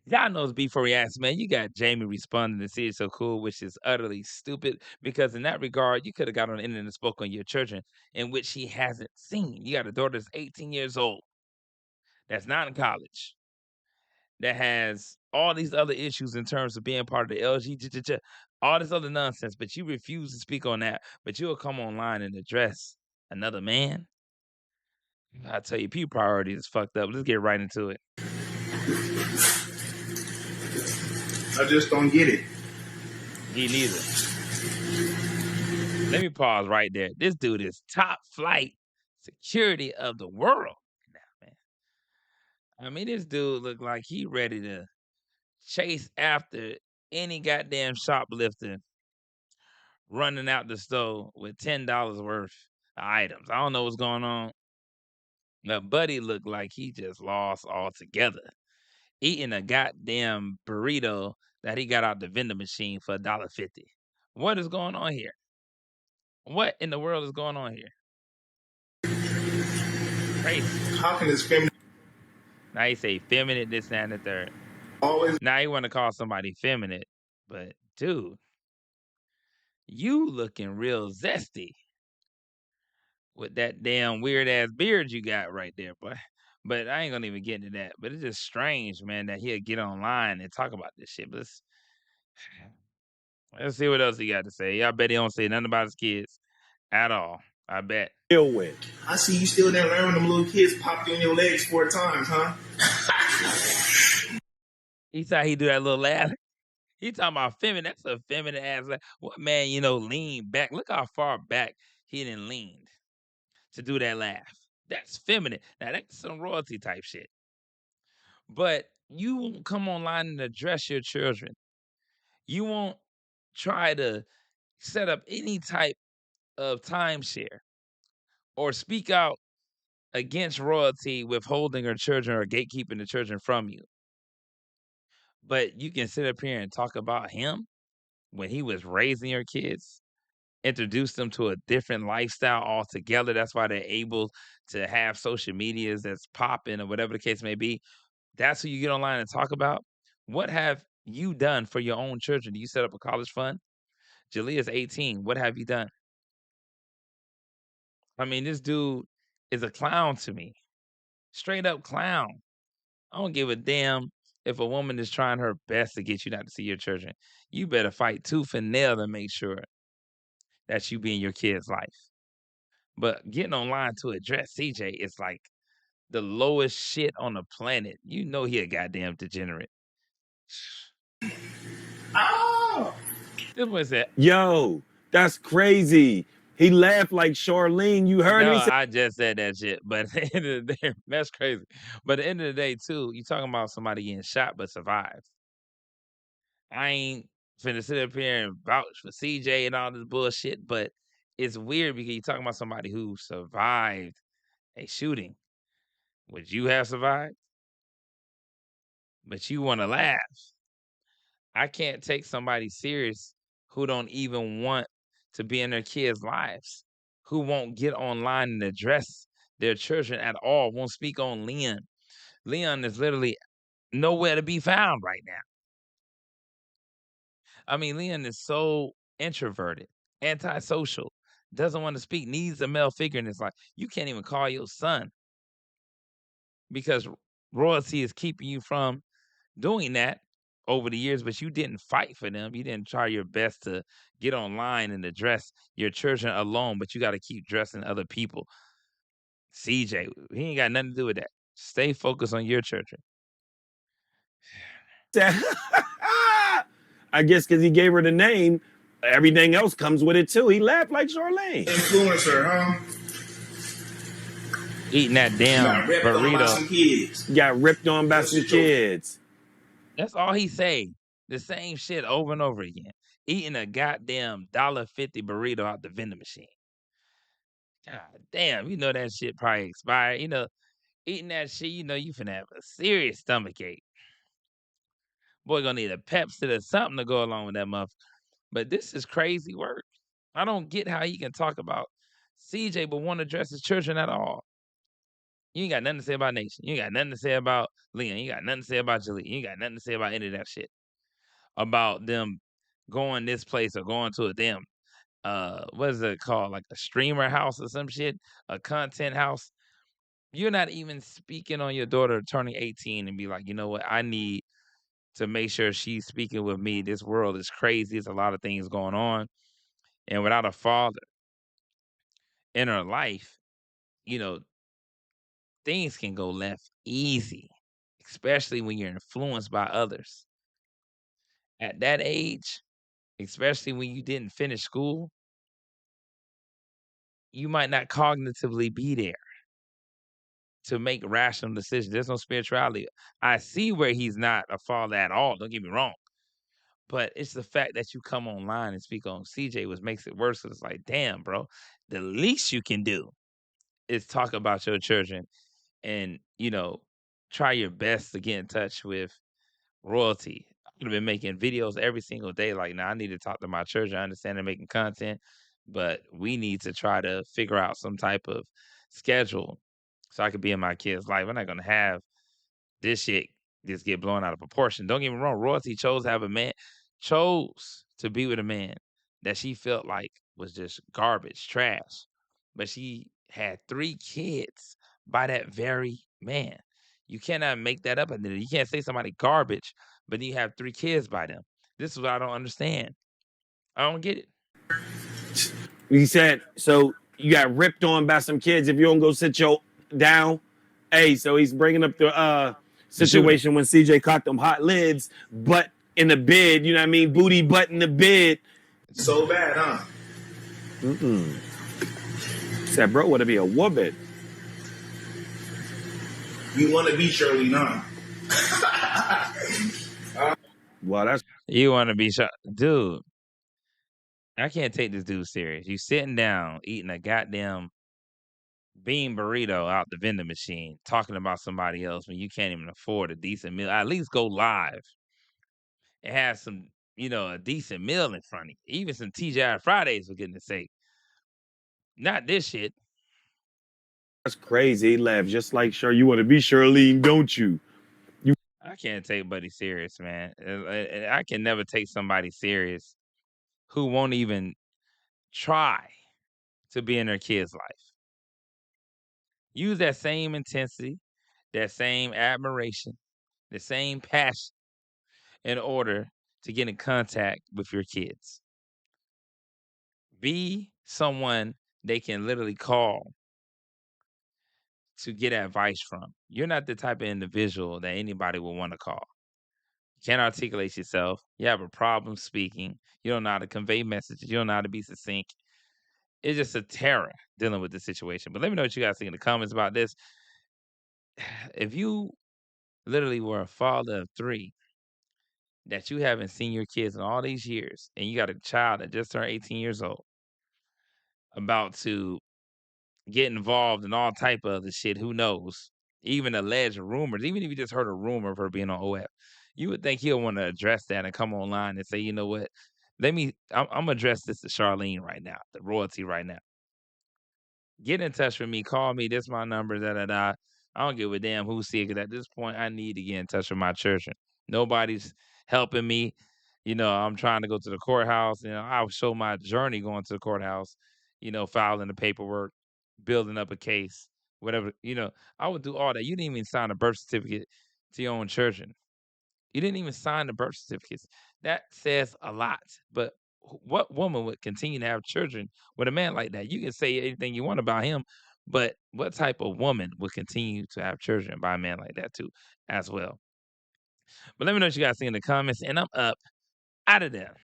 Y'all knows before he asked, man, you got Jamie responding to see it so cool, which is utterly stupid because in that regard, you could have got on the internet and spoke on your children in which he hasn't seen. You got a daughter that's 18 years old, that's not in college, that has all these other issues in terms of being part of the LGBT, all this other nonsense, but you refuse to speak on that, but you'll come online and address another man. I tell you, people priorities is fucked up. Let's get right into it. I just don't get it. Me neither. Let me pause right there. This dude is top flight security of the world. Now, man. I mean, this dude look like he ready to chase after any goddamn shoplifter running out the store with $10 worth of items. I don't know what's going on. But Buddy looked like he just lost altogether. Eating a goddamn burrito that he got out the vending machine for $1.50. What is going on here? What in the world is going on here? Crazy. How can this feminine Now he say feminine, this, that, and the third. always Now he want to call somebody feminine, but dude, you looking real zesty with that damn weird ass beard you got right there, boy. But I ain't gonna even get into that. But it's just strange, man, that he'll get online and talk about this shit. But let's see what else he got to say. Y'all bet he don't say nothing about his kids at all. I bet. deal with? I see you still there learning them little kids popped you in your legs 4 times, huh? He thought he do that little laugh. He talking about feminine. That's a feminine ass laugh. What man, lean back? Look how far back he done leaned to do that laugh. That's feminine. Now that's some royalty type shit. But you won't come online and address your children. You won't try to set up any type of timeshare or speak out against royalty withholding her children or gatekeeping the children from you. But you can sit up here and talk about him when he was raising your kids, introduce them to a different lifestyle altogether. That's why they're able to have social medias that's popping or whatever the case may be. That's who you get online and talk about. What have you done for your own children? Do you set up a college fund? Jalea's 18. What have you done? I mean, this dude is a clown to me. Straight up clown. I don't give a damn if a woman is trying her best to get you not to see your children. You better fight tooth and nail to make sure that you be in your kid's life. But getting online to address CJ is like the lowest shit on the planet. You know he a goddamn degenerate. Oh, This boy said, Yo, that's crazy. He laughed like Charlene. You heard no, him? He said, I just said that shit. But at the end of the day, that's crazy. But at the end of the day, too, you talking about somebody getting shot but survived. I ain't finna sit up here and vouch for CJ and all this bullshit, but it's weird because you're talking about somebody who survived a shooting. Would you have survived? But you want to laugh. I can't take somebody serious who don't even want to be in their kids' lives, who won't get online and address their children at all, won't speak on Leon. Leon is literally nowhere to be found right now. I mean, Leon is so introverted, antisocial, doesn't want to speak, needs a male figure in his life. You can't even call your son because royalty is keeping you from doing that over the years, but you didn't fight for them. You didn't try your best to get online and address your children alone, but you got to keep dressing other people. CJ, he ain't got nothing to do with that. Stay focused on your children. I guess because he gave her the name, everything else comes with it too. He laughed like Charlene. influencer, huh? Eating that damn Got ripped on by burrito. some kids. Got ripped on by some kids. That's all he say. The same shit over and over again. Eating a goddamn $1.50 burrito out the vending machine. God damn, you know that shit probably expired. Eating that shit, you finna have a serious stomach ache. Boy, gonna need a Pepsi or something to go along with that muff. But this is crazy work. I don't get how he can talk about CJ but want to address his children at all. You ain't got nothing to say about Nation. You ain't got nothing to say about Leon. You ain't got nothing to say about Jaleel. You ain't got nothing to say about any of that shit. About them going this place or going to a damn what is it called? Like a streamer house or some shit, a content house. You're not even speaking on your daughter turning 18 and be like, you know what, I need to make sure she's speaking with me. This world is crazy. There's a lot of things going on. And without a father in her life, you know, things can go left easy, especially when you're influenced by others. At that age, especially when you didn't finish school, you might not cognitively be there to make rational decisions. There's no spirituality. I see where he's not a father at all. Don't get me wrong. But it's the fact that you come online and speak on CJ, which makes it worse. It's like, damn, bro, the least you can do is talk about your children and, try your best to get in touch with royalty. I've been making videos every single day. Like, now I need to talk to my church. I understand they're making content, but we need to try to figure out some type of schedule so I could be in my kids' life. We're not gonna have this shit just get blown out of proportion. Don't get me wrong. Royalty chose to be with a man that she felt like was just garbage, trash. But she had 3 kids by that very man. You cannot make that up. You can't say somebody garbage, but then you have 3 kids by them. This is what I don't understand. I don't get it. He said, so you got ripped on by some kids if you don't go sit your down. Hey, so he's bringing up the The shooting. situation when CJ caught them hot lids, butt in the bed, you know what I mean? Booty butt in the bed. So bad, huh? Said, bro, would it be a woman? You want to be Shirley, huh? Well, that's You want to be shot. Dude, I can't take this dude serious. You sitting down eating a goddamn bean burrito out the vending machine, talking about somebody else when you can't even afford a decent meal. At least go live and have some, a decent meal in front of you. Even some TGI Fridays, for goodness sake. Not this shit. crazy. He laughed just like, sure, you want to be Charlene, don't you? I can't take Buddy serious, man. I can never take somebody serious who won't even try to be in their kid's life. Use that same intensity, that same admiration, the same passion in order to get in contact with your kids. Be someone they can literally call to get advice from. You're not the type of individual that anybody will want to call. You can't articulate yourself. You have a problem speaking. You don't know how to convey messages. You don't know how to be succinct. It's just a terror dealing with the situation. But let me know what you guys think in the comments about this. If you literally were a father of 3 that you haven't seen your kids in all these years, and you got a child that just turned 18 years old, about to get involved in all type of other shit, who knows? Even alleged rumors, even if you just heard a rumor of her being on OF, you would think he'll want to address that and come online and say, you know what? I'm gonna address this to Charlene right now, the royalty right now. Get in touch with me. Call me. This my number. Da da da. I don't give a damn who see it. Because at this point, I need to get in touch with my church. And nobody's helping me. I'm trying to go to the courthouse. I'll show my journey going to the courthouse. Filing the paperwork, building up a case, whatever. I would do all that. You didn't even sign a birth certificate to your own children. You didn't even sign the birth certificates. That says a lot. But what woman would continue to have children with a man like that? You can say anything you want about him, but what type of woman would continue to have children by a man like that too, as well? But let me know what you guys think in the comments, and I'm up out of there.